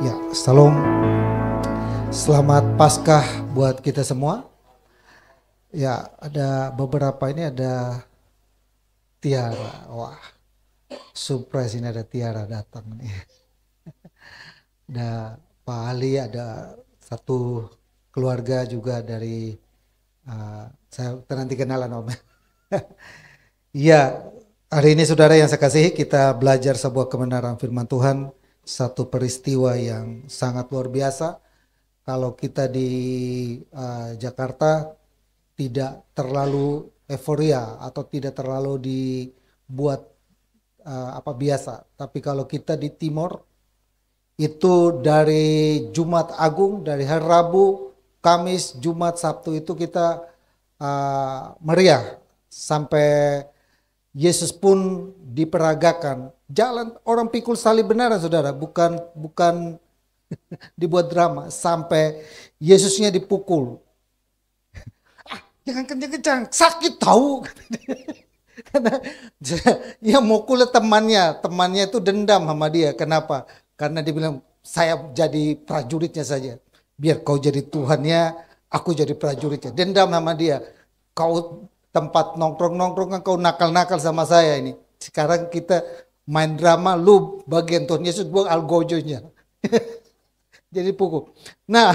Ya, salam. Selamat Paskah buat kita semua. Ya, ada beberapa ini ada Tiara. Wah, surprise ini ada Tiara datang nih. Ada Pak Ali, ada satu keluarga juga dari saya nanti kenalan Om. Iya, hari ini saudara yang saya kasihi, kita belajar sebuah kebenaran firman Tuhan, satu peristiwa yang sangat luar biasa. Kalau kita di Jakarta tidak terlalu euforia atau tidak terlalu dibuat biasa, tapi kalau kita di Timor itu dari Jumat Agung, dari hari Rabu, Kamis, Jumat, Sabtu itu kita meriah sampai Yesus pun diperagakan. Jalan orang pikul salib benaran saudara, bukan dibuat drama, sampai Yesusnya dipukul. Jangan kencang-kencang, sakit tahu. Karena ya mukul temannya itu dendam sama dia. Kenapa? Karena dia bilang saya jadi prajuritnya saja. Biar kau jadi Tuhannya, aku jadi prajuritnya. Dendam sama dia. Kau tempat nongkrong-nongkrong kan kau nakal-nakal sama saya ini. Sekarang kita main drama, lu bagian Tuhan Yesus, gua algojonya. Jadi pukul. Nah,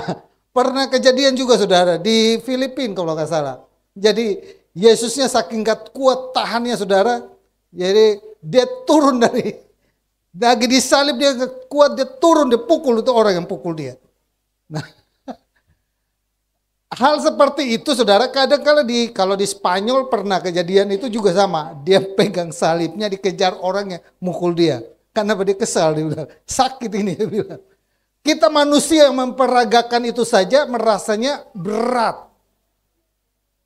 pernah kejadian juga saudara di Filipina kalau nggak salah. Jadi Yesusnya saking gak kuat tahannya saudara. Jadi dia turun dari, lagi disalib dia gak kuat, dia turun, dia pukul itu orang yang pukul dia. Nah, hal seperti itu saudara kadang-kala kalau di Spanyol pernah kejadian itu juga sama. Dia pegang salibnya dikejar orang yang mukul dia. Karena dia kesal, dia bilang sakit ini dia bilang. Kita manusia yang memperagakan itu saja merasanya berat.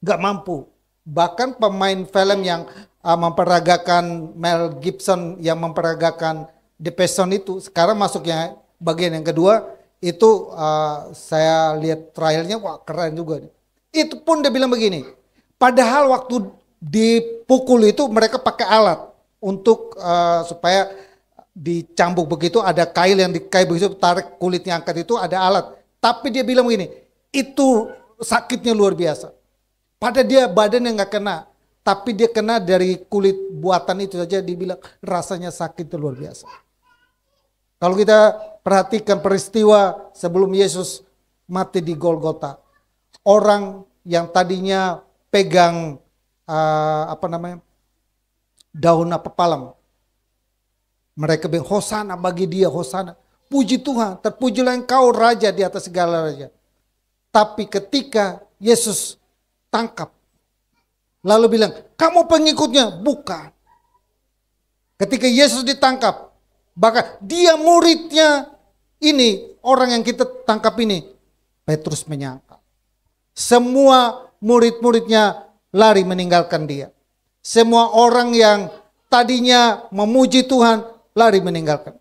Gak mampu. Bahkan pemain film yang memperagakan Mel Gibson yang memperagakan The Passion itu sekarang masuknya bagian yang kedua itu saya lihat trialnya wah keren juga. Itu pun dia bilang begini. Padahal waktu dipukul itu mereka pakai alat untuk supaya dicambuk begitu, ada kail yang dikail begitu, tarik kulitnya angkat itu ada alat. Tapi dia bilang begini, itu sakitnya luar biasa. Pada dia badan yang gak kena, tapi dia kena dari kulit buatan itu saja, dibilang rasanya sakit luar biasa. Kalau kita perhatikan peristiwa sebelum Yesus mati di Golgota, orang yang tadinya pegang daun palem, mereka bilang hosana bagi dia, hosana. Puji Tuhan, terpujilah engkau raja di atas segala raja. Tapi ketika Yesus tangkap, lalu bilang, kamu pengikutnya? Bukan. Ketika Yesus ditangkap, bahkan dia muridnya ini, orang yang kita tangkap ini, Petrus menyangkal. Semua murid-muridnya lari meninggalkan dia. Semua orang yang tadinya memuji Tuhan, lari meninggalkan.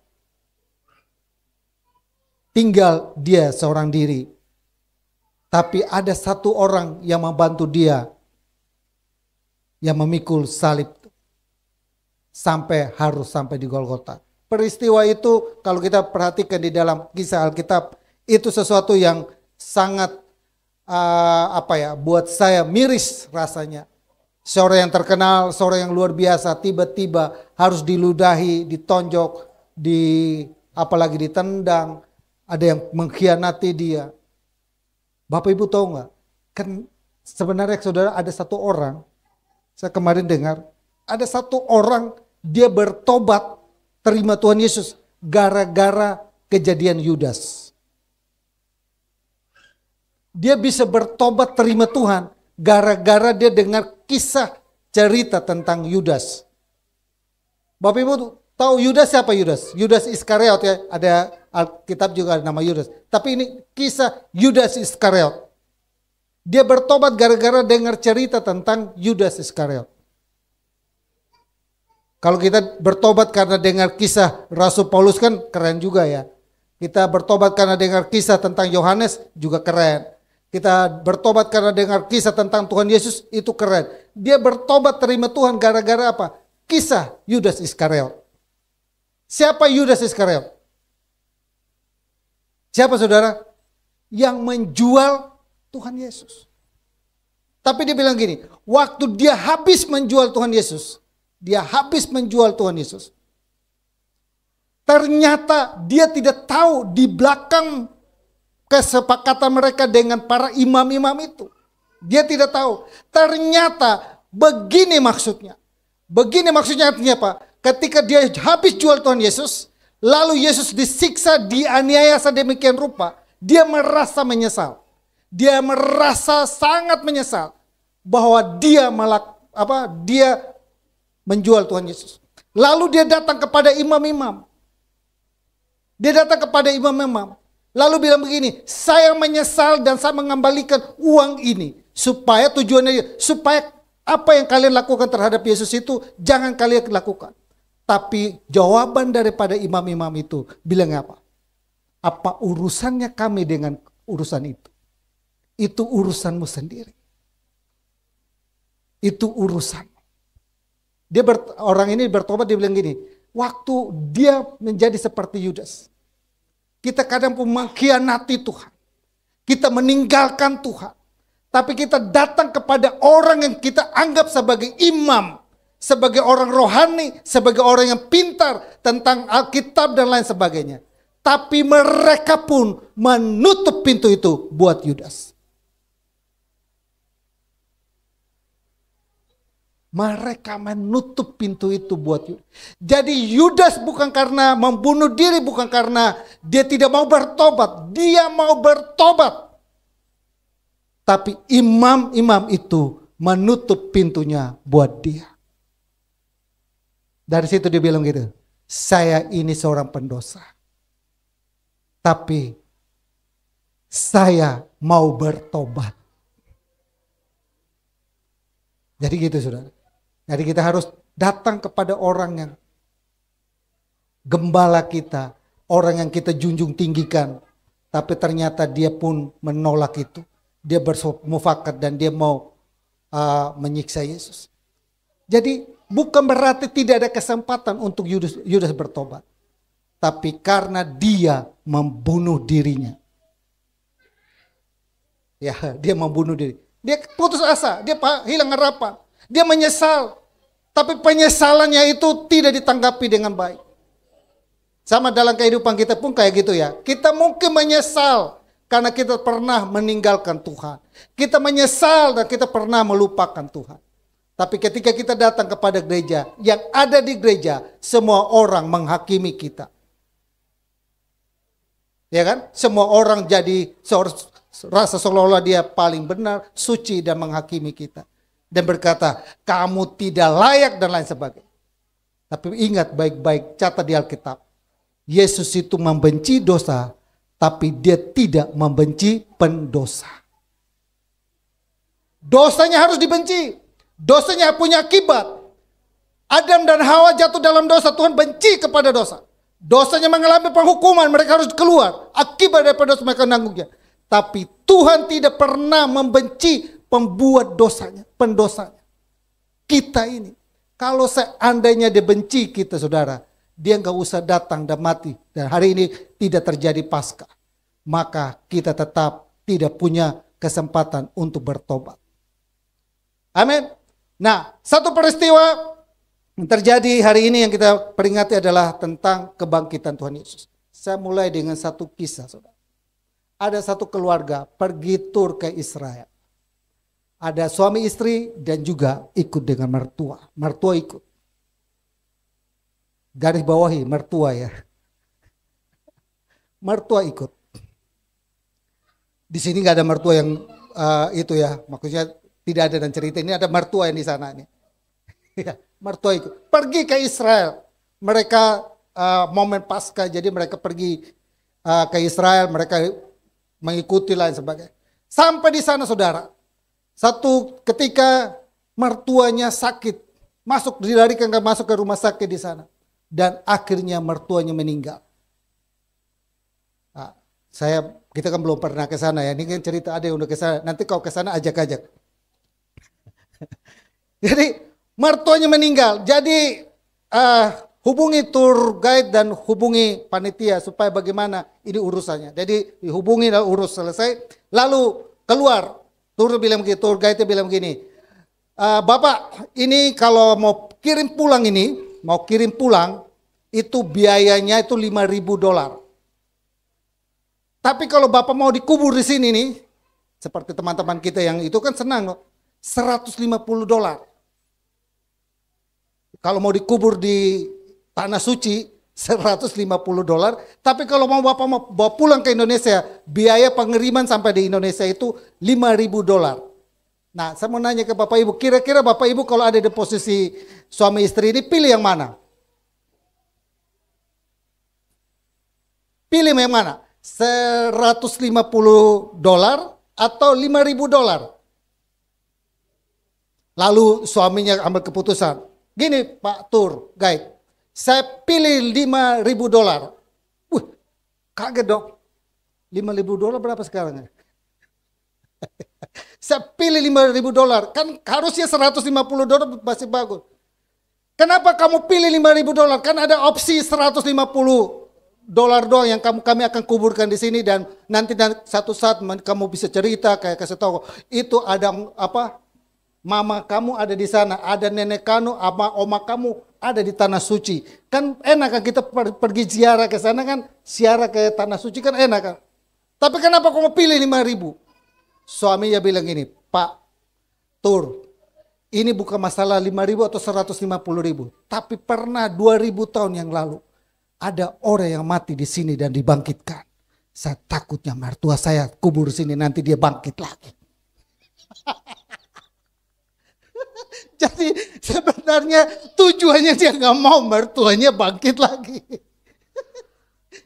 Tinggal dia seorang diri. Tapi ada satu orang yang membantu dia, yang memikul salib harus sampai di Golgota. Peristiwa itu kalau kita perhatikan di dalam kisah Alkitab, itu sesuatu yang sangat buat saya miris rasanya. Seorang yang terkenal, seorang yang luar biasa, tiba-tiba harus diludahi, ditonjok, apalagi ditendang, ada yang mengkhianati dia. Bapak Ibu tahu nggak? Kan sebenarnya saudara ada satu orang, saya kemarin dengar, ada satu orang dia bertobat terima Tuhan Yesus gara-gara kejadian Yudas. Dia bisa bertobat terima Tuhan gara-gara dia dengar kisah cerita tentang Yudas. Bapak Ibu tahu Yudas siapa Yudas? Yudas Iskariot ya, ada Alkitab juga ada nama Yudas. Tapi ini kisah Yudas Iskariot. Dia bertobat gara-gara dengar cerita tentang Yudas Iskariot. Kalau kita bertobat karena dengar kisah Rasul Paulus kan keren juga ya. Kita bertobat karena dengar kisah tentang Yohanes juga keren. Kita bertobat karena dengar kisah tentang Tuhan Yesus itu keren. Dia bertobat terima Tuhan gara-gara apa? Kisah Yudas Iskariot. Siapa Yudas Iskariot? Siapa saudara? Yang menjual Tuhan Yesus. Tapi dia bilang gini, waktu dia habis menjual Tuhan Yesus, ternyata dia tidak tahu di belakang kesepakatan mereka dengan para imam-imam itu. Dia tidak tahu. Ternyata begini maksudnya. Begini maksudnya artinya apa? Ketika dia habis jual Tuhan Yesus, lalu Yesus disiksa, dianiaya sedemikian rupa, dia merasa menyesal. Dia merasa sangat menyesal bahwa dia menjual Tuhan Yesus. Lalu dia datang kepada imam-imam. Lalu bilang begini, saya menyesal dan saya mengembalikan uang ini. Supaya tujuannya, supaya apa yang kalian lakukan terhadap Yesus itu jangan kalian lakukan. Tapi jawaban daripada imam-imam itu bilang apa? Apa urusannya kami dengan urusan itu? Itu urusanmu sendiri. Itu urusan. Orang ini bertobat, dia bilang gini, waktu dia menjadi seperti Yudas, kita kadang pun mengkhianati Tuhan. Kita meninggalkan Tuhan. Tapi kita datang kepada orang yang kita anggap sebagai imam, sebagai orang rohani, sebagai orang yang pintar tentang Alkitab dan lain sebagainya. Tapi mereka pun menutup pintu itu buat Yudas. Mereka menutup pintu itu buat Yudas. Jadi Yudas bukan karena membunuh diri, bukan karena dia tidak mau bertobat. Dia mau bertobat. Tapi imam-imam itu menutup pintunya buat dia. Dari situ dia bilang gitu, saya ini seorang pendosa. Tapi saya mau bertobat. Jadi gitu saudara. Jadi kita harus datang kepada orang yang gembala kita, orang yang kita junjung tinggikan, tapi ternyata dia pun menolak itu. Dia bermufakat dan dia mau menyiksa Yesus. Jadi bukan berarti tidak ada kesempatan untuk Yudas bertobat. Tapi karena dia membunuh dirinya. Ya, dia membunuh diri. Dia putus asa, dia hilang harapan. Dia menyesal. Tapi penyesalannya itu tidak ditanggapi dengan baik. Sama dalam kehidupan kita pun kayak gitu ya. Kita mungkin menyesal karena kita pernah meninggalkan Tuhan. Kita menyesal dan kita pernah melupakan Tuhan. Tapi ketika kita datang kepada gereja, yang ada di gereja, semua orang menghakimi kita. Ya kan? Semua orang jadi rasa seolah-olah dia paling benar, suci dan menghakimi kita. Dan berkata, kamu tidak layak dan lain sebagainya. Tapi ingat baik-baik, catat di Alkitab. Yesus itu membenci dosa, tapi dia tidak membenci pendosa. Dosanya harus dibenci. Dosanya punya akibat. Adam dan Hawa jatuh dalam dosa, Tuhan benci kepada dosa. Dosanya mengalami penghukuman, mereka harus keluar. Akibat daripada dosa mereka menanggungnya. Tapi Tuhan tidak pernah membenci pembuat dosanya, pendosanya. Kita ini, kalau seandainya dia benci kita saudara, dia nggak usah datang dan mati. Dan hari ini tidak terjadi Paskah. Maka kita tetap tidak punya kesempatan untuk bertobat. Amin. Nah, satu peristiwa yang terjadi hari ini yang kita peringati adalah tentang kebangkitan Tuhan Yesus. Saya mulai dengan satu kisah saudara. Ada satu keluarga pergi tur ke Israel. Ada suami istri dan juga ikut dengan mertua. Mertua ikut. Garis bawahi mertua ya. Mertua ikut. Di sini nggak ada mertua yang itu ya. Maksudnya tidak ada dan cerita ini ada mertua yang di sana nih. Mertua ikut. Pergi ke Israel. Mereka momen Paskah jadi mereka pergi ke Israel. Mereka mengikuti lain sebagainya. Sampai di sana saudara. Satu ketika mertuanya sakit, dilarikan masuk ke rumah sakit di sana. Dan akhirnya mertuanya meninggal. Nah, kita kan belum pernah ke sana ya, ini kan cerita ada yang udah ke sana. Nanti kau ke sana ajak-ajak. Jadi mertuanya meninggal. Jadi hubungi tour guide dan hubungi panitia supaya bagaimana ini urusannya. Jadi dihubungi dan urus selesai. Lalu keluar, tour guide bilang begini, Bapak ini kalau mau kirim pulang itu biayanya itu $5.000. Tapi kalau Bapak mau dikubur di sini nih, seperti teman-teman kita yang itu kan senang loh, $150. Kalau mau dikubur di tanah suci, $150. Tapi kalau Bapak mau bawa pulang ke Indonesia, biaya pengiriman sampai di Indonesia itu $5.000. Nah, saya mau nanya ke Bapak Ibu, kira-kira Bapak Ibu kalau ada di posisi suami istri ini, pilih yang mana? Pilih yang mana? $150 atau $5.000? Lalu suaminya ambil keputusan. Gini Pak Tour Guide, saya pilih $5.000. Kaget dong. $5.000 berapa sekarang? Saya pilih $5.000. Kan harusnya $150 masih bagus. Kenapa kamu pilih $5.000? Kan ada opsi $150 doang yang kami akan kuburkan di sini, dan nanti satu saat kamu bisa cerita kayak kasih tahu itu ada apa, mama kamu ada di sana, ada nenek kamu, ama oma kamu ada di tanah suci. Kan enak kan kita pergi ziarah ke sana kan, ziarah ke tanah suci kan enak kan. Tapi kenapa kamu pilih 5.000? Suaminya bilang gini, Pak Tur, ini bukan masalah 5.000 atau 150.000, tapi pernah 2.000 tahun yang lalu ada orang yang mati di sini dan dibangkitkan. Saya takutnya mertua saya kubur sini nanti dia bangkit lagi. Jadi sebenarnya tujuannya dia nggak mau mertuanya bangkit lagi.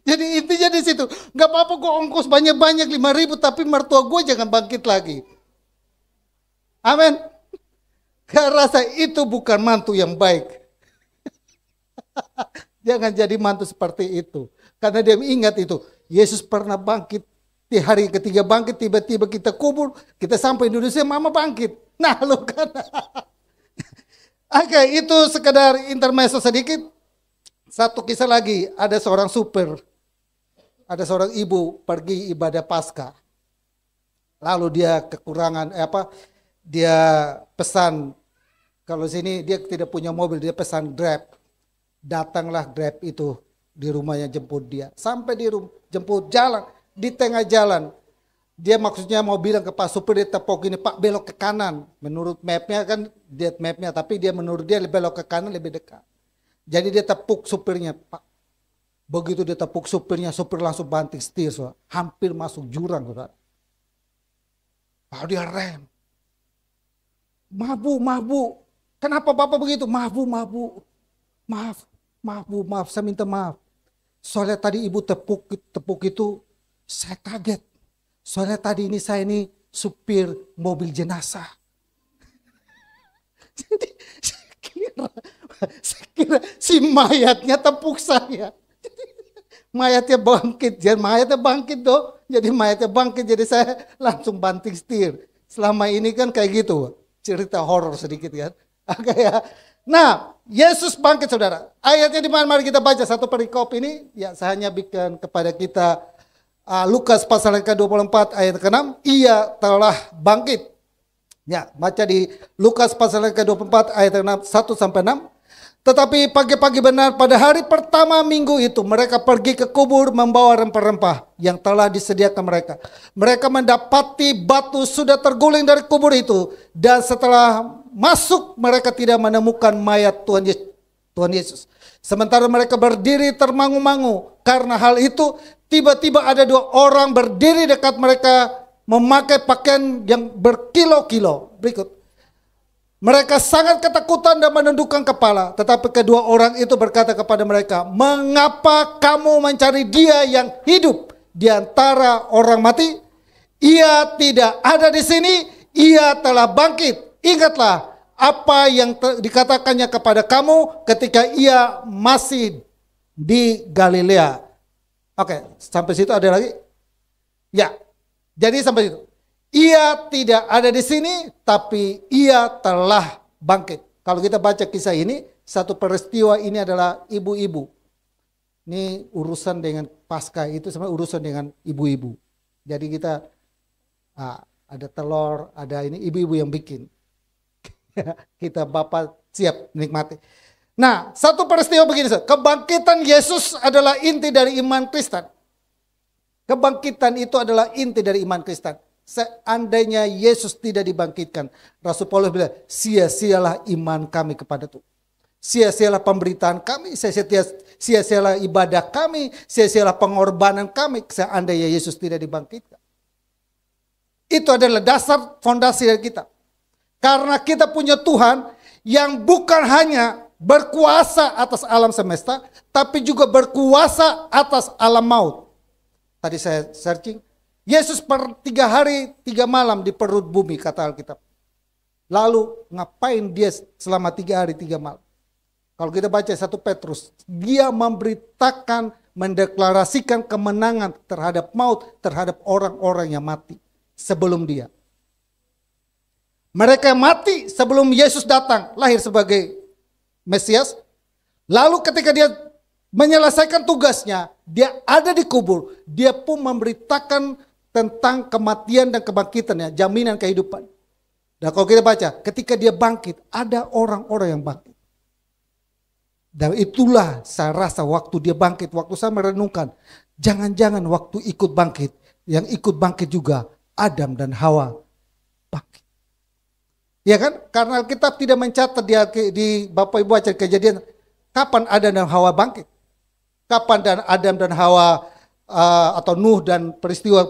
Jadi intinya di situ, nggak apa-apa gue ongkos banyak-banyak 5.000, tapi mertua gue jangan bangkit lagi. Amin. Karena rasa itu bukan mantu yang baik. Jangan jadi mantu seperti itu. Karena dia ingat itu. Yesus pernah bangkit. Di hari ketiga bangkit, tiba-tiba kita kubur. Kita sampai Indonesia, mama bangkit. Nah lu kan. Oke, itu sekedar intermezzo sedikit. Satu kisah lagi. Ada seorang supir. Ada seorang ibu pergi ibadah Paskah. Lalu dia kekurangan, dia pesan. Kalau sini dia tidak punya mobil, dia pesan Grab. Datanglah Grab itu di rumahnya jemput dia. Sampai di jemput jalan, di tengah jalan. Dia maksudnya mau bilang ke Pak supir, dia tepuk ini, Pak belok ke kanan. Menurut mapnya kan, dia mapnya, tapi dia menurut dia belok ke kanan lebih dekat. Jadi dia tepuk supirnya, Pak. Begitu dia tepuk supirnya, supir langsung banting setir, so. Hampir masuk jurang. So. Lalu dia rem. Maaf, kenapa Bapak begitu? Maaf, saya minta maaf. Soalnya tadi ibu tepuk itu, saya kaget. Soalnya tadi saya ini supir mobil jenazah. Jadi saya kira si mayatnya tepuk saya. Mayatnya bangkit dong. Jadi mayatnya bangkit, jadi saya langsung banting setir. Selama ini kan kayak gitu, cerita horor sedikit kan. Oke ya. Nah, Yesus bangkit saudara. Ayatnya di mana? Mari kita baca satu perikop ini. Ya, saya hanya bikin kepada kita Lukas pasal yang ke-24 ayat ke-6. Ia telah bangkit. Ya, baca di Lukas pasal yang ke-24 ayat 1 sampai 6. Tetapi pagi-pagi benar pada hari pertama minggu itu mereka pergi ke kubur membawa rempah-rempah yang telah disediakan mereka. Mereka mendapati batu sudah terguling dari kubur itu, dan setelah masuk mereka tidak menemukan mayat Tuhan Yesus. Sementara mereka berdiri termangu-mangu. Karena hal itu tiba-tiba ada dua orang berdiri dekat mereka memakai pakaian yang berkilo-kilo. Berikut. Mereka sangat ketakutan dan menundukkan kepala. Tetapi kedua orang itu berkata kepada mereka, mengapa kamu mencari dia yang hidup di antara orang mati? Ia tidak ada di sini, ia telah bangkit. Ingatlah apa yang dikatakannya kepada kamu ketika ia masih di Galilea. Oke, sampai situ ada lagi? Ya, jadi sampai situ. Ia tidak ada di sini, tapi ia telah bangkit. Kalau kita baca kisah ini, satu peristiwa ini adalah ibu-ibu. Ini urusan dengan Paskah itu sebenarnya urusan dengan ibu-ibu. Jadi kita ada telur, ada ini ibu-ibu yang bikin. Kita bapak siap nikmati. Nah, satu peristiwa begini, kebangkitan Yesus adalah inti dari iman Kristen. Kebangkitan itu adalah inti dari iman Kristen. Seandainya Yesus tidak dibangkitkan, Rasul Paulus bilang, sia-sialah iman kami kepada Tuhan. Sia-sialah pemberitaan kami, sia-sialah ibadah kami, sia-sialah pengorbanan kami seandainya Yesus tidak dibangkitkan. Itu adalah dasar fondasi dari kita. Karena kita punya Tuhan yang bukan hanya berkuasa atas alam semesta, tapi juga berkuasa atas alam maut. Tadi saya searching, Yesus per 3 hari 3 malam di perut bumi kata Alkitab. Lalu ngapain dia selama 3 hari 3 malam? Kalau kita baca 1 Petrus, dia memberitakan, mendeklarasikan kemenangan terhadap maut, terhadap orang-orang yang mati sebelum dia. Mereka mati sebelum Yesus datang, lahir sebagai Mesias. Lalu ketika dia menyelesaikan tugasnya, dia ada di kubur, dia pun memberitakan tentang kematian dan kebangkitannya, jaminan kehidupan. Dan kalau kita baca, ketika dia bangkit, ada orang-orang yang bangkit. Dan itulah saya rasa waktu dia bangkit, waktu saya merenungkan, jangan-jangan waktu ikut bangkit, yang ikut bangkit juga Adam dan Hawa bangkit. Ya kan? Karena Alkitab tidak mencatat di Bapak Ibu baca Kejadian, kapan Adam dan Hawa bangkit. Kapan dan Adam dan Hawa atau Nuh dan peristiwa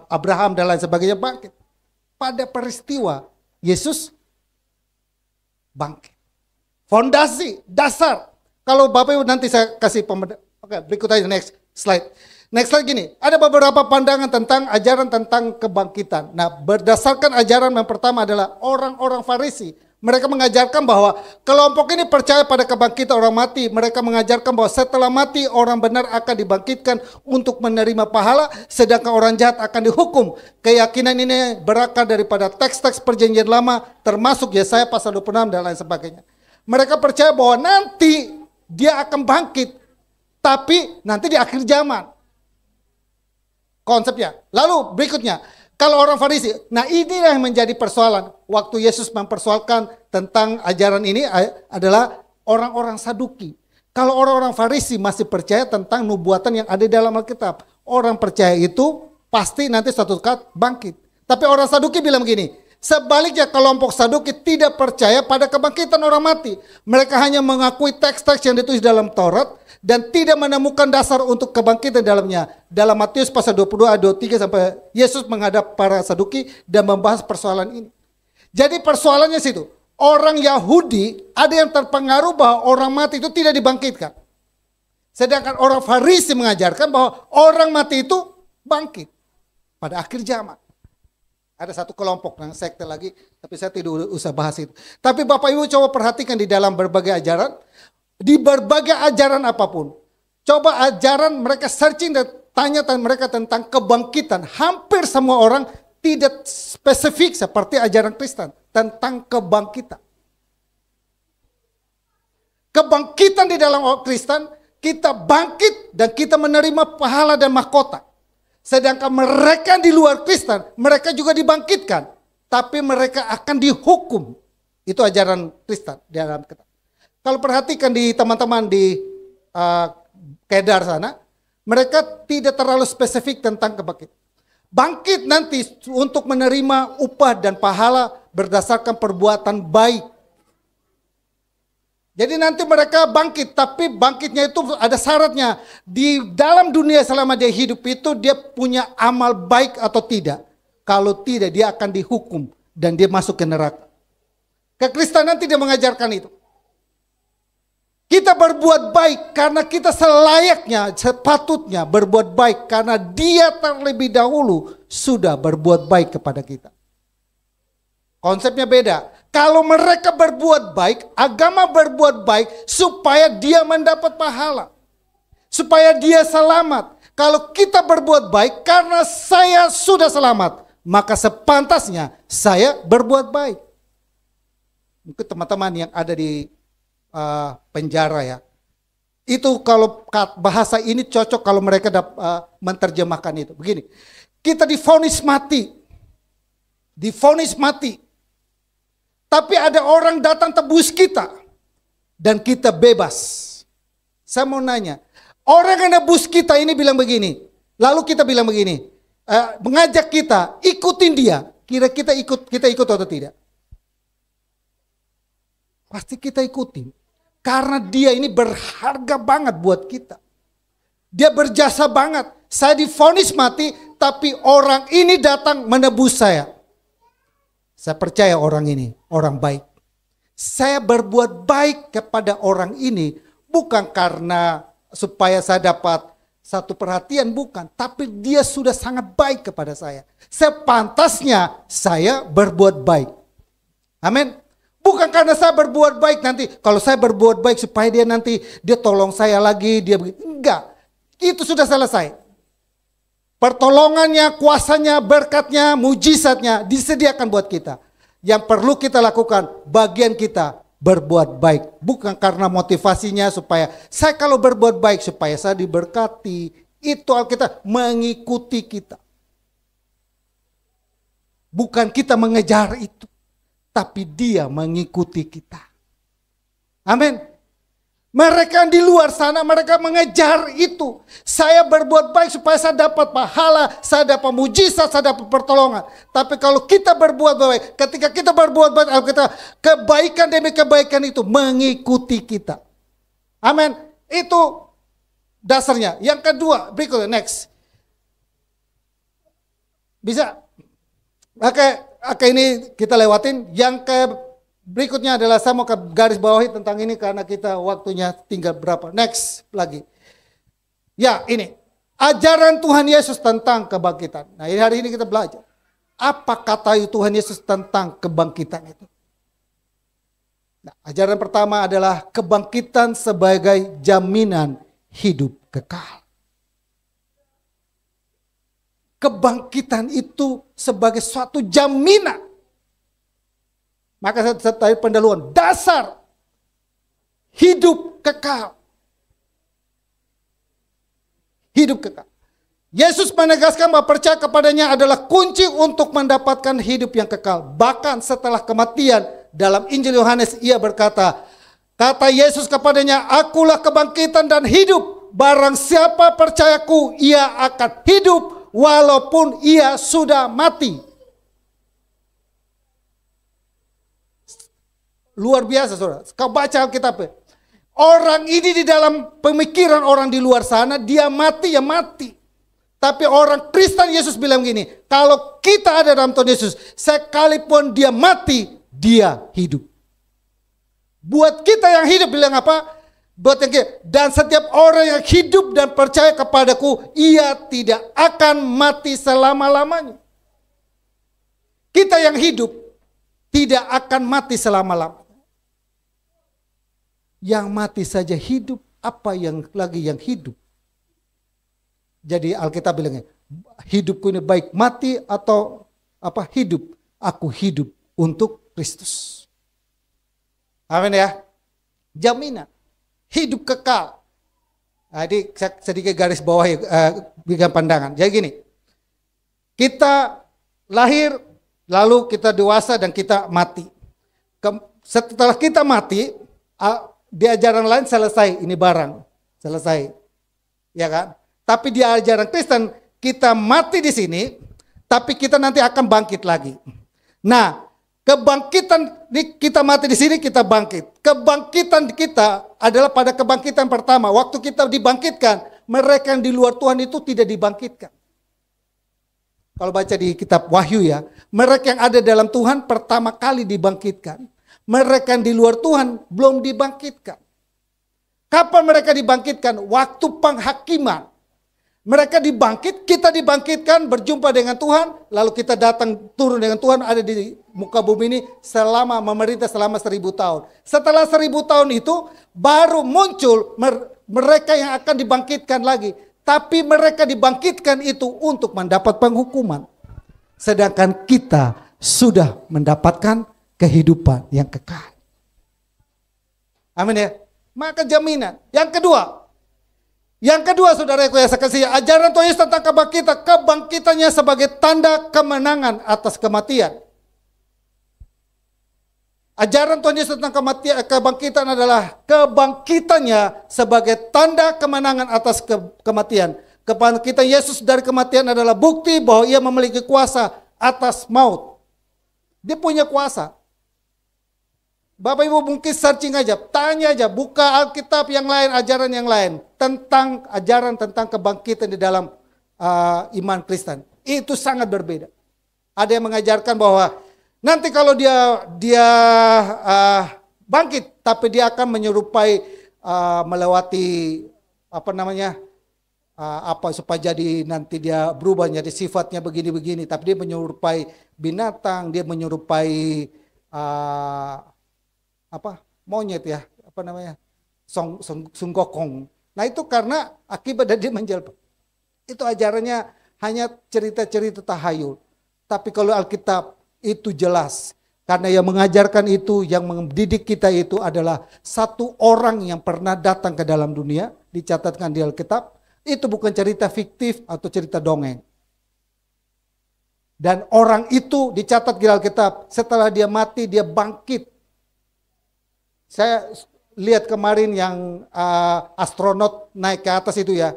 Abraham dan lain sebagainya bangkit. Pada peristiwa Yesus bangkit. Fondasi, dasar. Kalau Bapak Ibu nanti saya kasih Oke, berikut aja next slide. Next slide gini, ada beberapa pandangan tentang ajaran tentang kebangkitan. Nah, berdasarkan ajaran yang pertama adalah orang-orang Farisi. Mereka mengajarkan bahwa kelompok ini percaya pada kebangkitan orang mati. Mereka mengajarkan bahwa setelah mati orang benar akan dibangkitkan untuk menerima pahala, sedangkan orang jahat akan dihukum. Keyakinan ini berakar daripada teks-teks perjanjian lama, termasuk Yesaya pasal 26 dan lain sebagainya. Mereka percaya bahwa nanti dia akan bangkit, tapi nanti di akhir zaman. Konsepnya. Lalu berikutnya, kalau orang Farisi, nah inilah yang menjadi persoalan. Waktu Yesus mempersoalkan tentang ajaran ini adalah orang-orang Saduki. Kalau orang-orang Farisi masih percaya tentang nubuatan yang ada di dalam Alkitab. Orang percaya itu pasti nanti suatu saat bangkit. Tapi orang Saduki bilang begini, sebaliknya kelompok Saduki tidak percaya pada kebangkitan orang mati. Mereka hanya mengakui teks-teks yang ditulis dalam Taurat dan tidak menemukan dasar untuk kebangkitan dalamnya. Dalam Matius pasal 22 ayat 23 sampai Yesus menghadap para Saduki dan membahas persoalan ini. Jadi persoalannya situ, orang Yahudi ada yang terpengaruh bahwa orang mati itu tidak dibangkitkan. Sedangkan orang Farisi mengajarkan bahwa orang mati itu bangkit pada akhir zaman. Ada satu kelompok yang sekte lagi, tapi saya tidak usah bahas itu. Tapi Bapak Ibu coba perhatikan di dalam berbagai ajaran, di berbagai ajaran apapun. Coba ajaran mereka searching dan tanya mereka tentang kebangkitan. Hampir semua orang tidak spesifik seperti ajaran Kristen tentang kebangkitan. Kebangkitan di dalam Kristen, kita bangkit dan kita menerima pahala dan mahkota. Sedangkan mereka di luar Kristen, mereka juga dibangkitkan. Tapi mereka akan dihukum. Itu ajaran Kristen di dalam kitab. Kalau perhatikan di teman-teman di Kedar sana, mereka tidak terlalu spesifik tentang kebangkitan. Bangkit nanti untuk menerima upah dan pahala berdasarkan perbuatan baik. Jadi nanti mereka bangkit, tapi bangkitnya itu ada syaratnya. Di dalam dunia selama dia hidup itu dia punya amal baik atau tidak. Kalau tidak dia akan dihukum dan dia masuk ke neraka. Kekristenan tidak mengajarkan itu. Kita berbuat baik karena kita selayaknya, sepatutnya berbuat baik karena dia terlebih dahulu sudah berbuat baik kepada kita. Konsepnya beda. Kalau mereka berbuat baik, agama berbuat baik supaya dia mendapat pahala. Supaya dia selamat. Kalau kita berbuat baik karena saya sudah selamat, maka sepantasnya saya berbuat baik. Mungkin teman-teman yang ada di penjara ya. Itu kalau bahasa ini cocok kalau mereka menerjemahkan itu. Begini, kita divonis mati. Divonis mati. Tapi ada orang datang tebus kita. Dan kita bebas. Saya mau nanya, orang yang nebus kita ini bilang begini. Lalu kita bilang begini, mengajak kita, ikutin dia. Kira kita ikut atau tidak? Pasti kita ikutin. Karena dia ini berharga banget buat kita. Dia berjasa banget. Saya divonis mati, tapi orang ini datang menebus saya. Saya percaya orang ini, orang baik. Saya berbuat baik kepada orang ini bukan karena supaya saya dapat satu perhatian, bukan. Tapi dia sudah sangat baik kepada saya. Sepantasnya saya berbuat baik. Amin. Bukan karena saya berbuat baik nanti. Kalau saya berbuat baik supaya dia tolong saya lagi. Enggak. Itu sudah selesai. Pertolongannya, kuasanya, berkatnya, mujizatnya disediakan buat kita. Yang perlu kita lakukan, bagian kita berbuat baik. Bukan karena motivasinya supaya saya kalau berbuat baik supaya saya diberkati. Itu Alkitab mengikuti kita. Bukan kita mengejar itu. Tapi dia mengikuti kita. Amin. Mereka di luar sana, mereka mengejar itu. Saya berbuat baik supaya saya dapat pahala, saya dapat mujizat, saya dapat pertolongan. Tapi kalau kita berbuat baik, ketika kita berbuat baik, kebaikan demi kebaikan itu mengikuti kita. Amin. Itu dasarnya. Yang kedua, berikutnya, next. Bisa? Oke, ini kita lewatin. Berikutnya adalah saya mau ke garis bawahi tentang ini karena kita waktunya tinggal berapa. Next lagi. Ya ini. Ajaran Tuhan Yesus tentang kebangkitan. Nah hari ini kita belajar. Apa kata Tuhan Yesus tentang kebangkitan itu? Nah, ajaran pertama adalah kebangkitan sebagai jaminan hidup kekal. Kebangkitan itu sebagai suatu jaminan. Maka saya tadi pendahuluan, dasar hidup kekal. Hidup kekal. Yesus menegaskan bahwa percaya kepadanya adalah kunci untuk mendapatkan hidup yang kekal. Bahkan setelah kematian dalam Injil Yohanes ia berkata, kata Yesus kepadanya, akulah kebangkitan dan hidup. Barang siapa percayaku, ia akan hidup walaupun ia sudah mati. Luar biasa saudara. Kau baca Alkitab. Orang ini di dalam pemikiran orang di luar sana, dia mati ya mati. Tapi orang Kristen Yesus bilang gini, kalau kita ada dalam Tuhan Yesus, sekalipun dia mati, dia hidup. Buat kita yang hidup bilang apa? Buat yang dan setiap orang yang hidup dan percaya kepadaku, ia tidak akan mati selama-lamanya. Kita yang hidup tidak akan mati selama-lamanya. Yang mati saja hidup, apa yang lagi yang hidup? Jadi Alkitab bilangnya, hidupku ini baik mati atau apa hidup? Aku hidup untuk Kristus. Amin ya. Jaminan hidup kekal. Jadi sedikit garis bawah berikan pandangan. Jadi gini, kita lahir, lalu kita dewasa dan kita mati. Setelah kita mati, di ajaran lain selesai, ini barang, selesai, ya kan? Tapi di ajaran Kristen kita mati di sini, tapi kita nanti akan bangkit lagi. Nah, kebangkitan kita mati di sini, kita bangkit. Kebangkitan kita adalah pada kebangkitan pertama, waktu kita dibangkitkan, mereka yang di luar Tuhan itu tidak dibangkitkan. Kalau baca di kitab Wahyu ya, mereka yang ada dalam Tuhan pertama kali dibangkitkan. Mereka yang di luar Tuhan belum dibangkitkan. Kapan mereka dibangkitkan? Waktu penghakiman. Mereka dibangkit, kita dibangkitkan, berjumpa dengan Tuhan, lalu kita datang turun dengan Tuhan, ada di muka bumi ini selama memerintah selama 1000 tahun. Setelah 1000 tahun itu baru muncul mereka yang akan dibangkitkan lagi. Tapi mereka dibangkitkan itu untuk mendapat penghukuman. Sedangkan kita sudah mendapatkan kehidupan yang kekal. Amin ya. Maka jaminan. Yang kedua saudaraku yang saya kasih, ajaran Tuhan Yesus tentang kebangkitannya sebagai tanda kemenangan atas kematian. Ajaran Tuhan Yesus tentang kebangkitan adalah kebangkitannya sebagai tanda kemenangan atas kematian. Kebangkitan Yesus dari kematian adalah bukti bahwa ia memiliki kuasa atas maut. Dia punya kuasa. Bapak Ibu mungkin searching aja, tanya aja, buka Alkitab yang lain, ajaran yang lain tentang ajaran tentang kebangkitan di dalam iman Kristen. Itu sangat berbeda. Ada yang mengajarkan bahwa nanti kalau dia bangkit, tapi dia akan menyerupai melewati supaya jadi nanti dia berubah jadi sifatnya begini-begini, tapi dia menyerupai binatang, dia menyerupai monyet ya, sunggokong. Nah itu karena akibat dari dia menjelma. Itu ajarannya hanya cerita-cerita tahayul. Tapi kalau Alkitab itu jelas. Karena yang mengajarkan itu, yang mendidik kita itu adalah satu orang yang pernah datang ke dalam dunia, dicatatkan di Alkitab. Itu bukan cerita fiktif atau cerita dongeng. Dan orang itu dicatat di Alkitab, setelah dia mati dia bangkit. Saya lihat kemarin yang astronot naik ke atas itu ya.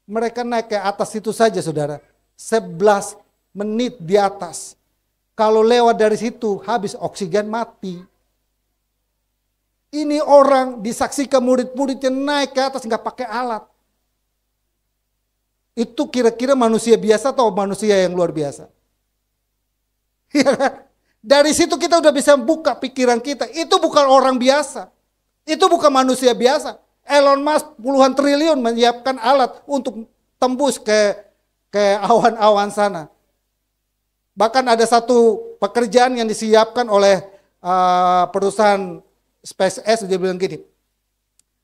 Mereka naik ke atas itu saja saudara. 11 menit di atas. Kalau lewat dari situ habis oksigen mati. Ini orang disaksikan murid-muridnya naik ke atas nggak pakai alat. Itu kira-kira manusia biasa atau manusia yang luar biasa? Dari situ kita udah bisa buka pikiran kita. Itu bukan orang biasa. Itu bukan manusia biasa. Elon Musk puluhan triliun menyiapkan alat untuk tembus ke awan-awan sana. Bahkan ada satu pekerjaan yang disiapkan oleh perusahaan SpaceX, dia bilang gini.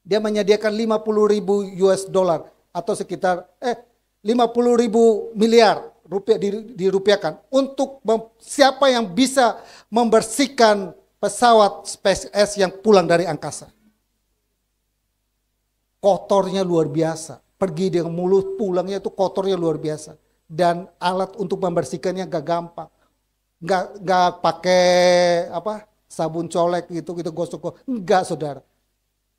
Dia menyediakan 50.000 US dollar atau sekitar 50.000 miliar rupiah dirupiahkan untuk siapa yang bisa membersihkan pesawat SpaceX yang pulang dari angkasa. Kotornya luar biasa. Pergi dengan mulut, pulangnya itu kotornya luar biasa. Dan alat untuk membersihkannya gak gampang. Gak pakai sabun colek gitu gosok. Enggak saudara.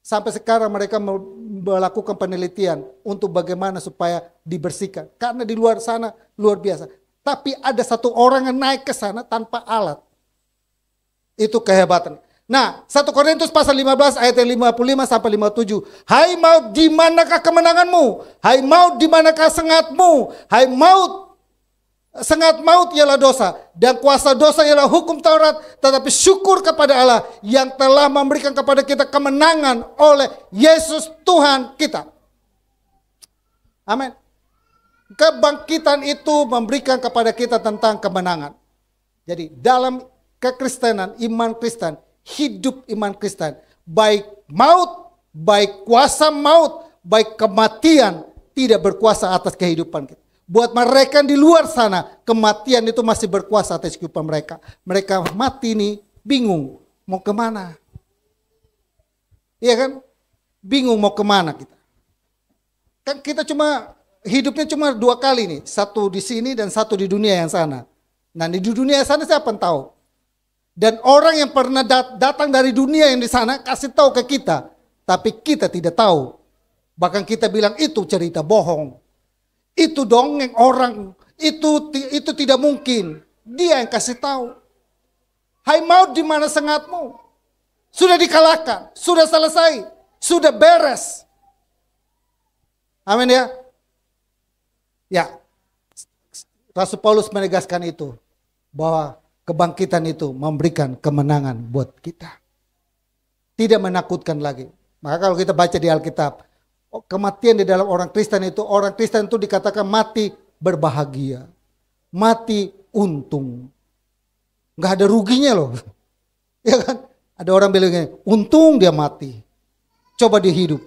Sampai sekarang mereka melakukan penelitian untuk bagaimana supaya dibersihkan. Karena di luar sana luar biasa. Tapi ada satu orang yang naik ke sana tanpa alat. Itu kehebatan. Nah, 1 Korintus pasal 15 ayat 55 sampai 57. Hai maut, di manakah kemenanganmu? Hai maut, di manakah sengatmu? Hai maut, sengat maut ialah dosa, dan kuasa dosa ialah hukum Taurat. Tetapi syukur kepada Allah yang telah memberikan kepada kita kemenangan oleh Yesus Tuhan kita. Amin. Kebangkitan itu memberikan kepada kita tentang kemenangan. Jadi dalam kekristenan, iman Kristen, hidup iman Kristen, baik maut, baik kuasa maut, baik kematian tidak berkuasa atas kehidupan kita. Buat mereka di luar sana, kematian itu masih berkuasa atas kehidupan mereka. Mereka mati nih, bingung mau kemana. Iya kan? Bingung mau kemana kita. Kan kita hidupnya cuma 2 kali nih. Satu di sini dan satu di dunia yang sana. Nah di dunia yang sana siapa yang tahu? Dan orang yang pernah datang dari dunia yang di sana kasih tahu ke kita. Tapi kita tidak tahu. Bahkan kita bilang itu cerita bohong. Itu dongeng orang. Itu tidak mungkin. Dia yang kasih tahu. Hai maut, di mana sengatmu? Sudah dikalahkan. Sudah selesai. Sudah beres. Amin ya. Ya. Rasul Paulus menegaskan itu. Bahwa kebangkitan itu memberikan kemenangan buat kita. Tidak menakutkan lagi. Maka kalau kita baca di Alkitab, kematian di dalam orang Kristen itu dikatakan mati berbahagia. Mati untung. Nggak ada ruginya loh. Ya kan? Ada orang bilang gini, untung dia mati. Coba dia hidup.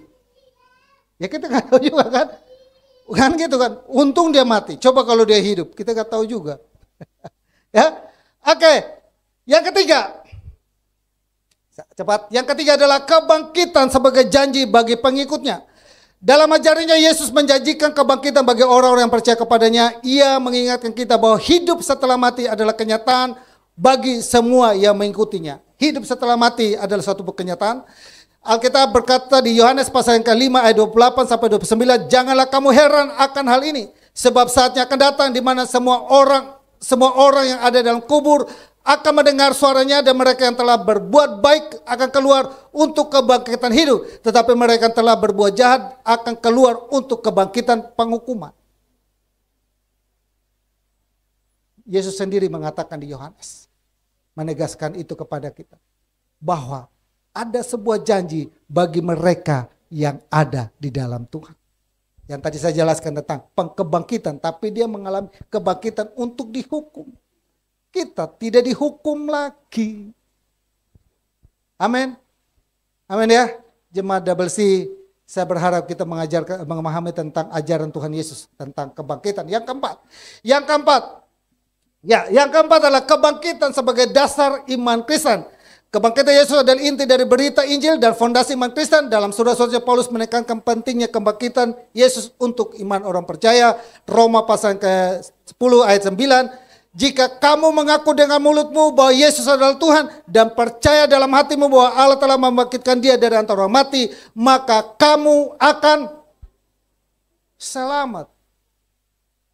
Ya kita nggak tahu juga kan. Kan gitu kan. Untung dia mati. Coba kalau dia hidup. Kita nggak tahu juga. Ya. Oke, yang ketiga, Cepat. Yang ketiga adalah kebangkitan sebagai janji bagi pengikutnya. Dalam ajarannya Yesus menjanjikan kebangkitan bagi orang-orang yang percaya kepadanya. Ia mengingatkan kita bahwa hidup setelah mati adalah kenyataan bagi semua yang mengikutinya. Hidup setelah mati adalah suatu kenyataan. Alkitab berkata di Yohanes pasal yang ke-5 ayat 28 sampai 29, janganlah kamu heran akan hal ini, sebab saatnya akan datang di mana semua orang yang ada dalam kubur akan mendengar suaranya, dan mereka yang telah berbuat baik akan keluar untuk kebangkitan hidup, tetapi mereka yang telah berbuat jahat akan keluar untuk kebangkitan penghukuman. Yesus sendiri mengatakan di Yohanes, menegaskan itu kepada kita, bahwa ada sebuah janji bagi mereka yang ada di dalam Tuhan. Yang tadi saya jelaskan tentang kebangkitan, tapi dia mengalami kebangkitan untuk dihukum. Kita tidak dihukum lagi. Amin. Amin ya. Jemaat WC, saya berharap kita memahami tentang ajaran Tuhan Yesus tentang kebangkitan. Yang keempat adalah kebangkitan sebagai dasar iman Kristen. Kebangkitan Yesus adalah inti dari berita Injil dan fondasi iman Kristen. Dalam surat-suratnya Paulus menekankan pentingnya kebangkitan Yesus untuk iman orang percaya. Roma pasal ke-10 ayat 9. Jika kamu mengaku dengan mulutmu bahwa Yesus adalah Tuhan dan percaya dalam hatimu bahwa Allah telah membangkitkan dia dari antara orang mati, maka kamu akan selamat.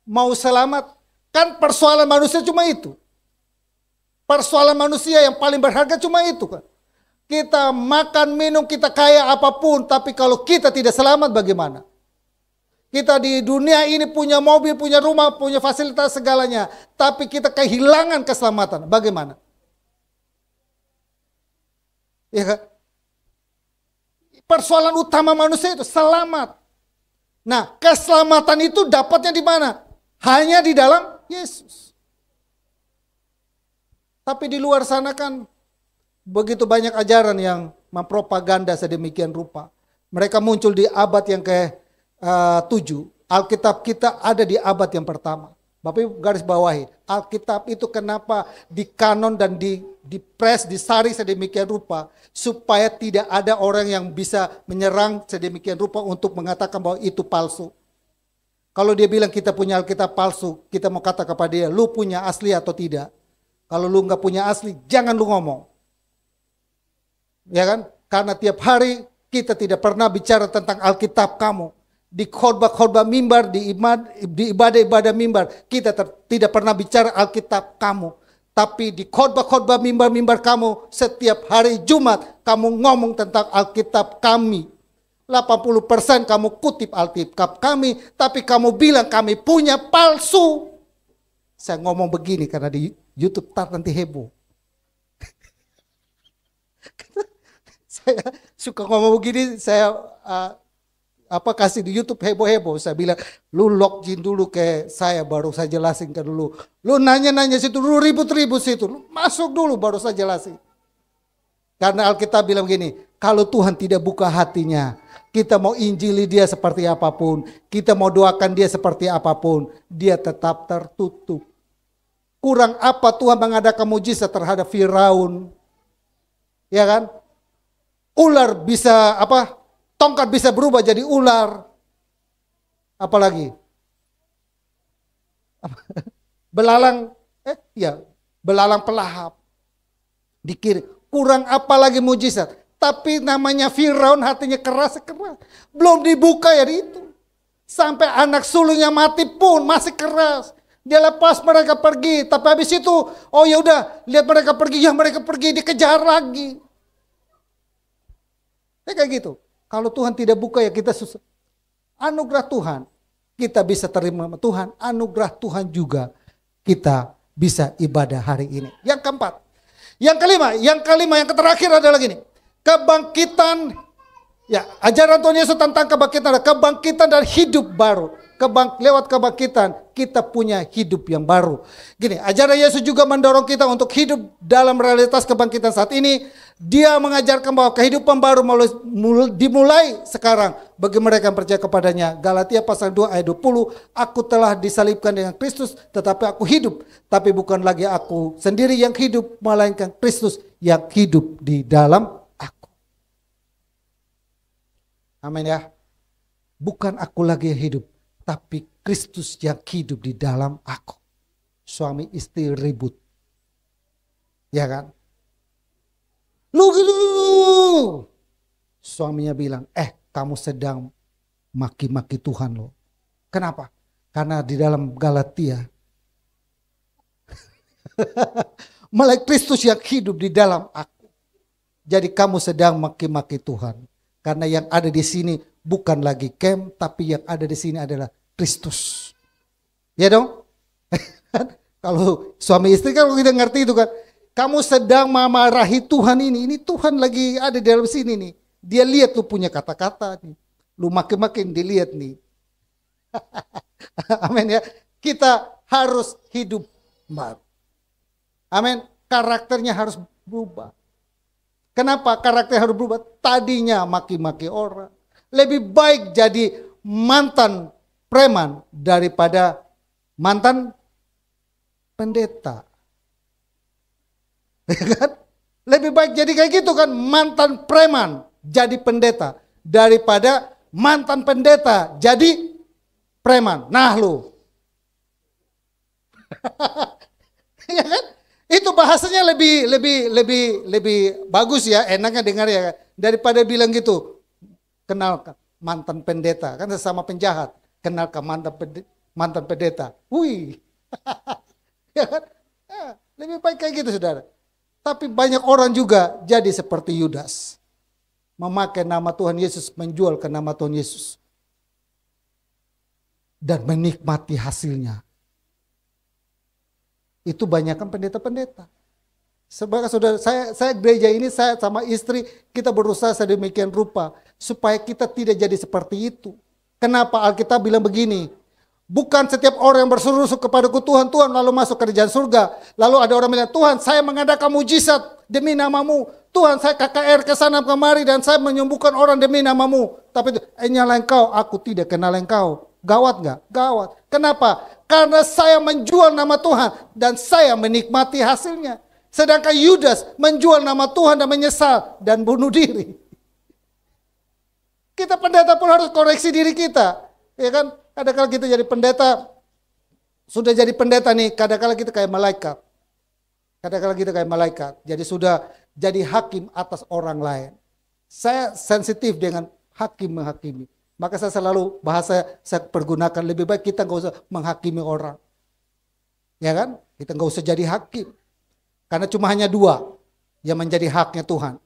Mau selamat? Kan persoalan manusia cuma itu. Persoalan manusia yang paling berharga cuma itu kan. Kita makan, minum, kita kaya apapun, tapi kalau kita tidak selamat bagaimana? Kita di dunia ini punya mobil, punya rumah, punya fasilitas segalanya, tapi kita kehilangan keselamatan. Bagaimana? Ya kan? Persoalan utama manusia itu selamat. Nah, keselamatan itu dapatnya di mana? Hanya di dalam Yesus. Tapi di luar sana kan begitu banyak ajaran yang mempropaganda sedemikian rupa. Mereka muncul di abad yang ke-7. Alkitab kita ada di abad yang pertama. Bapak Ibu garis bawahi, Alkitab itu kenapa dikanon dan dipres, disaring sedemikian rupa, supaya tidak ada orang yang bisa menyerang sedemikian rupa untuk mengatakan bahwa itu palsu. Kalau dia bilang kita punya Alkitab palsu, kita mau kata kepada dia, lu punya asli atau tidak? Kalau lu nggak punya asli, jangan lu ngomong. Ya kan? Karena tiap hari kita tidak pernah bicara tentang Alkitab kamu. Di khotbah-khotbah mimbar, di ibadah-ibadah mimbar, kita tidak pernah bicara Alkitab kamu. Tapi di khotbah-khotbah mimbar-mimbar kamu, setiap hari Jumat, kamu ngomong tentang Alkitab kami. 80% kamu kutip Alkitab kami, tapi kamu bilang kami punya palsu. Saya ngomong begini karena di YouTube nanti heboh. Saya suka ngomong begini, saya kasih di YouTube heboh-heboh. Saya bilang, lu login dulu ke saya baru saya jelasin ke dulu. Lu nanya-nanya situ dulu, ribut-ribut situ. Lu masuk dulu baru saya jelasin. Karena Alkitab bilang begini, kalau Tuhan tidak buka hatinya, kita mau injili dia seperti apapun, kita mau doakan dia seperti apapun, dia tetap tertutup. Kurang apa Tuhan mengadakan mujizat terhadap Firaun? Ya kan? Ular bisa tongkat bisa berubah jadi ular. Apalagi? Belalang belalang pelahap. Dikirim. Kurang apa lagi mujizat? Tapi namanya Firaun hatinya keras. Belum dibuka ya itu. Sampai anak sulungnya mati pun masih keras. Dia lepas mereka pergi, tapi habis itu, oh ya udah, lihat mereka pergi, dikejar lagi. Kayak gitu. Kalau Tuhan tidak buka ya kita susah. Anugerah Tuhan, kita bisa terima Tuhan. Anugerah Tuhan juga kita bisa ibadah hari ini. Yang keempat. Yang kelima, yang terakhir adalah gini. Kebangkitan, ya ajaran Tuhan Yesus tentang kebangkitan adalah kebangkitan dan hidup baru. lewat kebangkitan kita punya hidup yang baru. Gini, ajaran Yesus juga mendorong kita untuk hidup dalam realitas kebangkitan saat ini. Dia mengajarkan bahwa kehidupan baru dimulai sekarang bagi mereka yang percaya kepadanya. Galatia pasal 2 ayat 20, aku telah disalibkan dengan Kristus, tetapi aku hidup. Tapi bukan lagi aku sendiri yang hidup, melainkan Kristus yang hidup di dalam aku. Amin ya. Bukan aku lagi yang hidup, tapi Kristus yang hidup di dalam aku. Suami istri ribut. Ya kan? Lu. Suaminya bilang, kamu sedang maki-maki Tuhan lo. Kenapa? Karena di dalam Galatia, mulai Kristus yang hidup di dalam aku. Jadi kamu sedang maki-maki Tuhan. Karena yang ada di sini bukan lagi Kem, tapi yang ada di sini adalah Kristus. Ya dong? Kalau suami istri kan kita ngerti itu kan. Kamu sedang memarahi Tuhan ini Tuhan lagi ada di dalam sini nih. Dia lihat lu punya kata-kata nih. Lu makin-makin dilihat nih. Amin ya. Kita harus hidup baru. Amin. Karakternya harus berubah. Kenapa karakter harus berubah? Tadinya maki-maki orang. Lebih baik jadi mantan preman daripada mantan pendeta. Lebih baik jadi kayak gitu kan, mantan preman jadi pendeta daripada mantan pendeta jadi preman. Nah lu. Ya kan? Itu bahasanya lebih bagus ya, enaknya dengar ya, daripada bilang gitu. Kenal mantan pendeta, kan sesama penjahat. Kenal ke mantan pendeta. Wih. Ya kan? Lebih baik kayak gitu saudara. Tapi banyak orang juga jadi seperti Yudas. Memakai nama Tuhan Yesus, menjual ke nama Tuhan Yesus. Dan menikmati hasilnya. Itu banyak kan pendeta-pendeta. Sebagai saudara, saya gereja ini, saya sama istri, kita berusaha sedemikian rupa. Supaya kita tidak jadi seperti itu. Kenapa Alkitab bilang begini? Bukan setiap orang yang berseru-seru kepadaku Tuhan, Tuhan lalu masuk kerajaan surga. Lalu ada orang bilang, Tuhan saya mengadakan mujizat demi namamu. Tuhan saya KKR ke sana kemari dan saya menyembuhkan orang demi namamu. Tapi nyala engkau, aku tidak kenal engkau. Gawat gak? Gawat. Kenapa? Karena saya menjual nama Tuhan dan saya menikmati hasilnya. Sedangkan Yudas menjual nama Tuhan dan menyesal dan bunuh diri. Kita pendeta pun harus koreksi diri kita. Ya kan? Kadang-kadang kita jadi pendeta, sudah jadi pendeta nih, kadang-kadang kita kayak malaikat. Kadang-kadang kita kayak malaikat. Jadi sudah jadi hakim atas orang lain. Saya sensitif dengan hakim menghakimi. Maka saya selalu bahasa saya pergunakan, lebih baik kita nggak usah menghakimi orang. Ya kan? Kita nggak usah jadi hakim. Karena cuma hanya dua yang menjadi haknya Tuhan.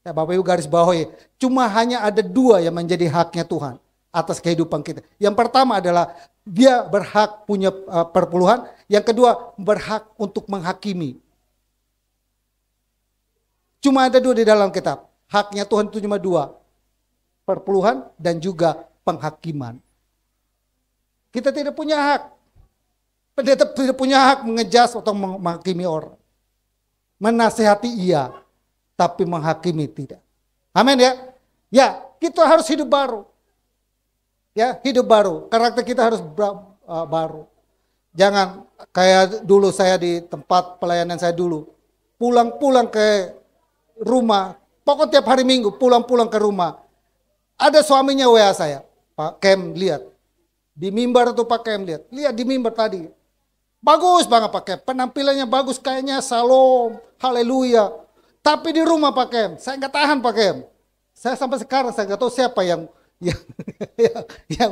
Ya, Bapak Ibu garis bawahi, cuma hanya ada dua yang menjadi haknya Tuhan atas kehidupan kita. Yang pertama adalah dia berhak punya perpuluhan. Yang kedua berhak untuk menghakimi. Cuma ada dua di dalam kitab. Haknya Tuhan itu cuma dua. Perpuluhan dan juga penghakiman. Kita tidak punya hak. Pendeta tidak punya hak mengejas atau menghakimi orang. Menasihati iya, tapi menghakimi tidak. Amin ya. Ya, kita harus hidup baru. Ya, hidup baru. Karakter kita harus baru. Jangan kayak dulu saya di tempat pelayanan saya dulu. Pulang-pulang ke rumah. Pokoknya tiap hari Minggu pulang-pulang ke rumah. Ada suaminya WA saya. Pak Kem lihat. Di mimbar tuh Pak Kem lihat. Lihat di mimbar tadi. Bagus banget Pak Kem. Penampilannya bagus kayaknya. Salam. Haleluya. Tapi di rumah Pak Kem. Saya nggak tahan Pak Kem. Saya sampai sekarang saya nggak tahu siapa yang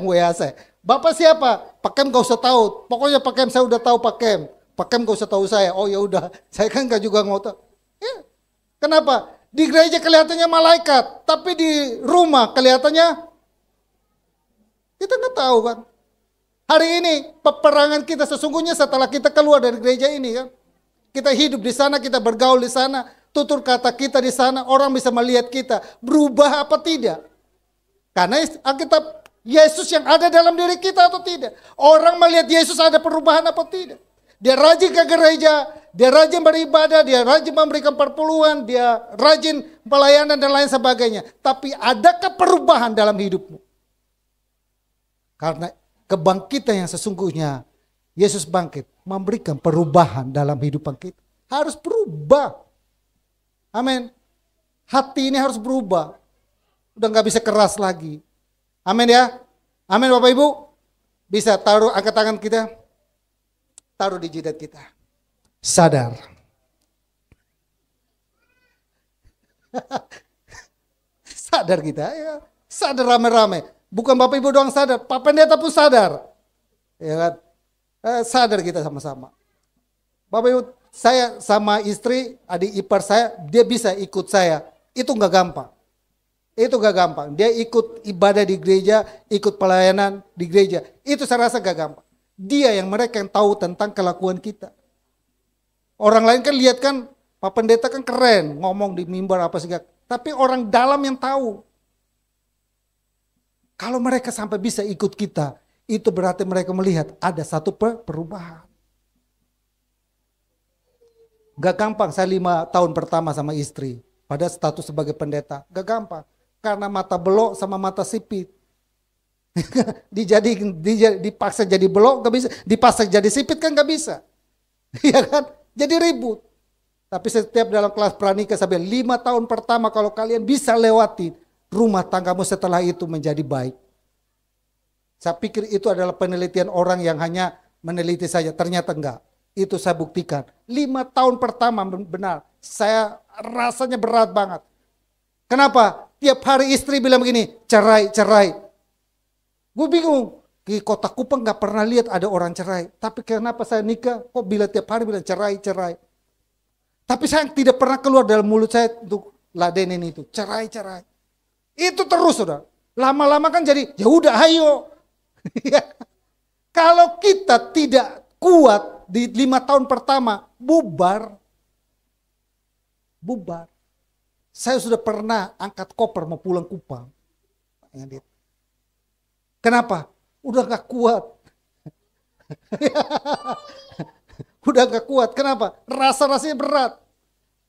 WA saya. Bapak siapa? Pak Kem gak usah tahu. Pokoknya Pak Kem saya udah tahu Pak Kem. Pak Kem gak usah tahu saya. Oh ya udah, saya kan gak juga mau tahu. Ya. Kenapa? Di gereja kelihatannya malaikat, tapi di rumah kelihatannya kita nggak tahu kan. Hari ini peperangan kita sesungguhnya setelah kita keluar dari gereja ini kan. Kita hidup di sana, kita bergaul di sana, tutur kata kita di sana, orang bisa melihat kita berubah apa tidak. Karena Alkitab Yesus yang ada dalam diri kita atau tidak? Orang melihat Yesus ada perubahan apa tidak? Dia rajin ke gereja, dia rajin beribadah, dia rajin memberikan perpuluhan, dia rajin pelayanan dan lain sebagainya. Tapi adakah perubahan dalam hidupmu? Karena kebangkitan yang sesungguhnya, Yesus bangkit memberikan perubahan dalam kehidupan kita. Harus berubah. Amin. Hati ini harus berubah. Udah gak bisa keras lagi. Amin ya. Amin Bapak Ibu. Bisa taruh, angkat tangan kita. Taruh di jidat kita. Sadar. Sadar kita ya. Sadar rame-rame. Bukan Bapak Ibu doang sadar. Pak Pendeta pun sadar. Ya kan? Sadar kita sama-sama. Bapak Ibu, saya sama istri, adik ipar saya, dia bisa ikut saya. Itu gak gampang. Itu gak gampang. Dia ikut ibadah di gereja, ikut pelayanan di gereja. Itu saya rasa gak gampang. Dia yang mereka yang tahu tentang kelakuan kita. Orang lain kan lihat kan, Pak Pendeta kan keren, ngomong di mimbar apa segala. Tapi orang dalam yang tahu. Kalau mereka sampai bisa ikut kita, itu berarti mereka melihat ada satu perubahan. Gak gampang saya 5 tahun pertama sama istri. Pada status sebagai pendeta. Gak gampang. Karena mata belok sama mata sipit. Dipaksa jadi belok gak bisa. Dipaksa jadi sipit kan gak bisa. Iya kan? Jadi ribut. Tapi setiap dalam kelas pranikah sampai 5 tahun pertama kalau kalian bisa lewati, rumah tanggamu setelah itu menjadi baik. Saya pikir itu adalah penelitian orang yang hanya meneliti saja. Ternyata enggak. Itu saya buktikan. 5 tahun pertama benar. Saya rasanya berat banget. Kenapa? Tiap hari istri bilang begini, cerai, cerai. Gue bingung. Di kota Kupang gak pernah lihat ada orang cerai. Tapi kenapa saya nikah, kok bila tiap hari bilang cerai, cerai. Tapi saya tidak pernah keluar dalam mulut saya untuk ladenin itu. Cerai, cerai. Itu terus sudah. Lama-lama kan jadi, ya udah ayo. Kalau kita tidak kuat di 5 tahun pertama, bubar. Bubar. Saya sudah pernah angkat koper mau pulang Kupang. Kenapa? Udah gak kuat. Udah gak kuat. Kenapa? Rasa-rasanya berat.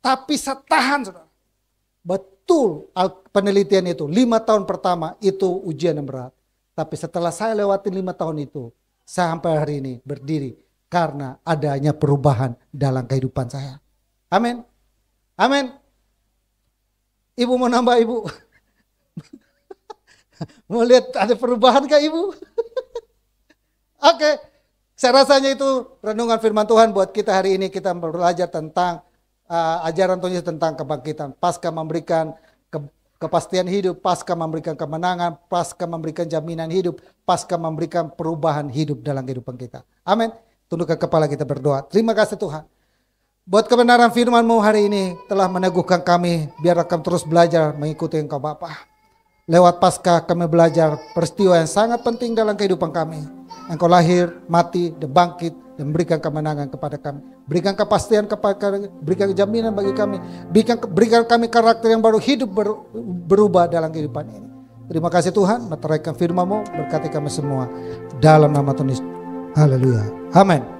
Tapi saya tahan. Saudara. Betul penelitian itu. 5 tahun pertama itu ujian yang berat. Tapi setelah saya lewatin 5 tahun itu. Saya sampai hari ini berdiri. Karena adanya perubahan dalam kehidupan saya. Amin. Amin. Ibu mau nambah ibu? Mau lihat ada perubahan kah ibu? Oke. Saya rasanya itu renungan firman Tuhan buat kita hari ini. Kita belajar tentang ajaran Tuhan Yesus tentang kebangkitan. Pasca memberikan kepastian hidup, pasca memberikan kemenangan, pasca memberikan jaminan hidup, pasca memberikan perubahan hidup dalam kehidupan kita. Amin. Tundukkan kepala kita berdoa. Terima kasih Tuhan. Buat kebenaran firman-Mu hari ini telah meneguhkan kami, biar kami terus belajar mengikuti Engkau Bapa. Lewat Paskah kami belajar peristiwa yang sangat penting dalam kehidupan kami. Engkau lahir, mati, dan bangkit, dan berikan kemenangan kepada kami. Berikan kepastian kepada kami, berikan jaminan bagi kami. Berikan kami karakter yang baru, hidup berubah dalam kehidupan ini. Terima kasih Tuhan, meteraikan firman-Mu, berkati kami semua. Dalam nama Tuhan Yesus. Haleluya. Amin.